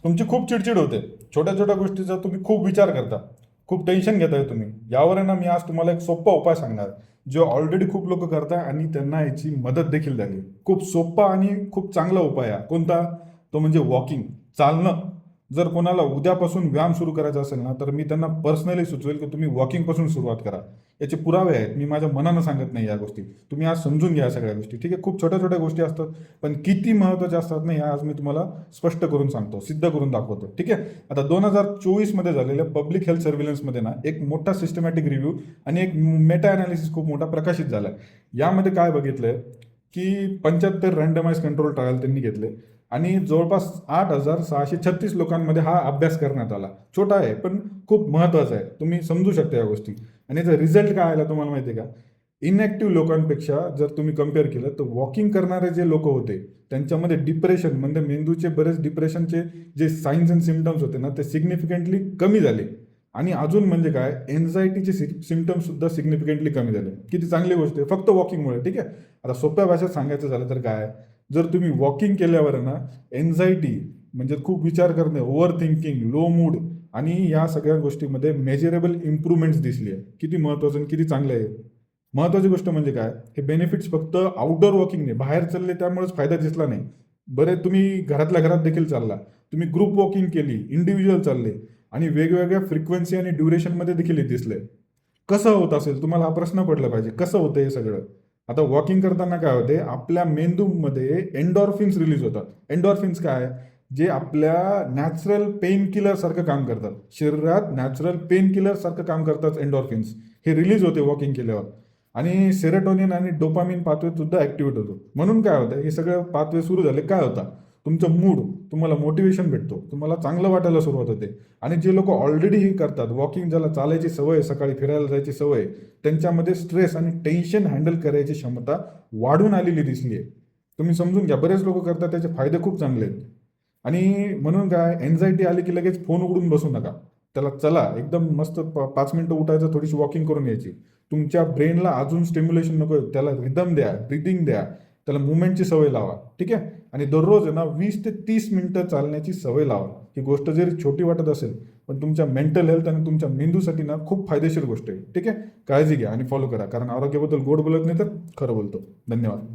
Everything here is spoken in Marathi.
तुमची खूप चिडचिड होते, छोट्या छोट्या गोष्टीचा तुम्ही खूप विचार करता, खूप टेन्शन घेताय तुम्ही. यावर आहे ना मी आज तुम्हाला एक सोपा उपाय सांगणार, जो ऑलरेडी खूप लोक करताय आणि त्यांना याची मदत देखील झाली. खूप सोपा आणि खूप चांगला उपाय आहे. कोणता? तो म्हणजे वॉकिंग, चालणं. जर कोणाला उद्यापासून व्यायाम सुरू करायचा असेल ना, तर मी त्यांना पर्सनली सुचवेल की तुम्ही वॉकिंगपासून सुरुवात करा. याचे पुरावे आहेत, मी माझ्या मनानं सांगत नाही या गोष्टी. तुम्ही आज समजून घ्या या सगळ्या गोष्टी, ठीक आहे? खूप छोट्या छोट्या गोष्टी असतात, पण किती महत्त्वाच्या असतात ना, ह्या आज मी तुम्हाला स्पष्ट करून सांगतो, सिद्ध करून दाखवतो, ठीक आहे? आता 2024 मध्ये झालेल्या पब्लिक हेल्थ सर्व्हिलन्समध्ये ना एक मोठा सिस्टमॅटिक रिव्ह्यू आणि एक मेटा अनालिसिस खूप मोठा प्रकाशित झाला. यामध्ये काय बघितलंय की 75 रँडमाइज कंट्रोल ट्रायल त्यांनी घेतले आणि जवळपास 8,636 लोकांमध्ये हा अभ्यास करण्यात आला. छोटा आहे पण खूप महत्त्वाचा आहे, तुम्ही समजू शकता या गोष्टी. आणि याचा रिझल्ट काय आला तुम्हाला माहिती आहे का? इनॅक्टिव्ह लोकांपेक्षा जर तुम्ही कम्पेअर केलं तर वॉकिंग करणारे जे लोक होते त्यांच्यामध्ये डिप्रेशन, म्हणजे मेंदूचे बरेच डिप्रेशनचे जे साईन्स अँड सिम्पटम्स होते ना, ते सिग्निफिकंटली कमी झाले. आणि अजून म्हणजे काय, एन्झायटीचे सिम्पटम्स सुद्धा सिग्निफिकंटली कमी झाले. किती चांगली गोष्ट आहे, फक्त वॉकिंगमुळे, ठीक आहे? आता सोप्या भाषेत सांगायचं झालं तर काय, जर तुम्ही वॉकिंग केल्यावर ना एन्झायटी म्हणजे खूप विचार करणे, ओव्हर थिंकिंग, लो मूड आणि या सगळ्या गोष्टीमध्ये मेजरेबल इम्प्रूव्हमेंट्स दिसली आहे. किती महत्वाचं आणि किती चांगलं आहे. महत्वाची गोष्ट म्हणजे काय, हे बेनिफिट्स फक्त आउटडोर वॉकिंग नाही, बाहेर चालले त्यामुळेच फायदा दिसला नाही. बरे तुम्ही घरातल्या घरात देखील चालला, तुम्ही ग्रुप वॉकिंग केली, इंडिव्हिज्युअल चालले आणि वेगवेगळ्या फ्रिक्वेन्सी आणि ड्युरेशनमध्ये देखील हे दिसले. कसं होत असेल तुम्हाला हा प्रश्न पडला पाहिजे, कसं होतं हे सगळं? आता वॉकिंग करताना काय होते, आपल्या मेंदूमध्ये एन्डॉर्फिन्स रिलीज होतात. एन्डॉर्फिन्स काय, जे आपल्या नॅचरल पेन किलर सारखं काम करतात. शरीरात नॅचरल पेन किलर सारखं काम करतात एन्डॉर्फिन्स. हे रिलीज होते वॉकिंग केल्यावर. आणि सेरोटोनिन आणि डोपामिन पाथवे सुद्धा ऍक्टिव्हेट होतो. म्हणून काय होतं, हे सगळं पाथवे सुरू झाले काय होता, तुमचं मूड, तुम्हाला मोटिवेशन भेटतो, तुम्हाला चांगलं वाटायला सुरुवात होते. आणि जे लोक ऑलरेडी हे करतात वॉकिंग, ज्याला चालायची सवय, सकाळी फिरायला जायची सवय, त्यांच्यामध्ये स्ट्रेस आणि टेन्शन हँडल करायची क्षमता वाढून आलेली दिसली आहे. तुम्ही समजून घ्या, बरेच लोक करतात, त्याचे फायदे खूप चांगले आहेत. आणि म्हणून काय, एन्झायटी आली की लगेच फोन उघडून बसू नका. त्याला चला एकदम मस्त 5 मिनिटं उठायचं, थोडीशी वॉकिंग करून यायची. तुमच्या ब्रेनला अजून स्टिम्युलेशन नको, त्याला रिदम द्या, ब्रिदिंग द्या, त्याला मुवमेंटची सवय लावा, ठीक आहे? आणि दररोज आहे ना 20 ते 30 मिनिटं चालण्याची सवय लावा. ही गोष्ट जरी छोटी वाटत असेल, पण तुमच्या मेंटल हेल्थ आणि तुमच्या मेंदूसाठी ना खूप फायदेशीर गोष्ट आहे, ठीक आहे? काळजी घ्या आणि फॉलो करा, कारण आरोग्याबद्दल गोड बोलत नाही तर खरं बोलतो. धन्यवाद.